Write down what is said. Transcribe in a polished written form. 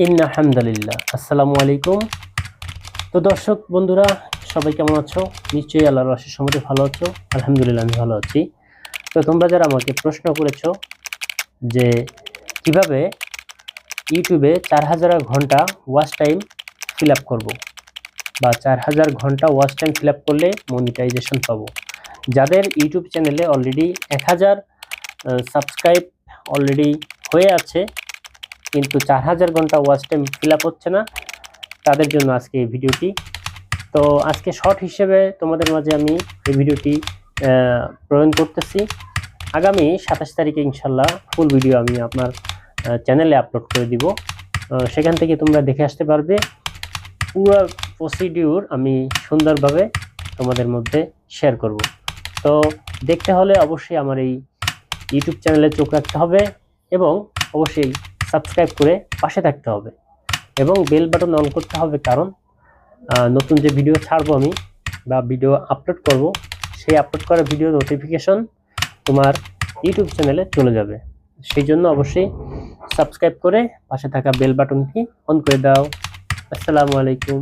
ইন্না হামদুলিল্লাহ। আসসালামু আলাইকুম। তো দর্শক বন্ধুরা, সবাই কেমন আছো? নিশ্চয়ই আল্লাহর অশেষ রহমতে ভালো আছো। আলহামদুলিল্লাহ আমি ভালো আছি। তো তোমরা যারা আমাকে প্রশ্ন করেছো যে কিভাবে ইউটিউবে 4000 ঘন্টা ওয়াচ টাইম ফিল আপ করবো বা 4000 ঘন্টা ওয়াচ টাইম ফিল আপ করলে মনিটাইজেশন পাবো। যাদের ইউটিউব চ্যানেলে অলরেডি 1000 সাবস্ক্রাইব অলরেডি হয়ে আছে কিন্তু 4000 ঘন্টা ওয়াচ টাইম ফিল আপ হচ্ছে না, তাদের জন্য আজকে এই ভিডিওটি। তো আজকে শর্ট হিসেবে তোমাদের মাঝে আমি এই ভিডিওটি প্রেরণ করতেছি। আগামী 27 তারিখে ইনশাল্লাহ ফুল ভিডিও আমি আপনার চ্যানেলে আপলোড করে দিব। সেখান থেকে তোমরা দেখে আসতে পারবে। পুরো প্রসিডিউর আমি সুন্দরভাবে তোমাদের মধ্যে শেয়ার করব। তো দেখতে হলে অবশ্যই আমার এই ইউটিউব চ্যানেলে চোখ রাখতে হবে এবং অবশ্যই সাবস্ক্রাইব করে পাশে থাকতে হবে এবং বেল বাটন অন করতে হবে, কারণ নতুন যে ভিডিও ছাড়বো আমি বা ভিডিও আপলোড করব, সেই আপলোড করা ভিডিও নোটিফিকেশন তোমার ইউটিউব চ্যানেলে চলে যাবে। সেই জন্য অবশ্যই সাবস্ক্রাইব করে পাশে থাকা বেল বাটনটি অন করে দাও। আসসালামু আলাইকুম।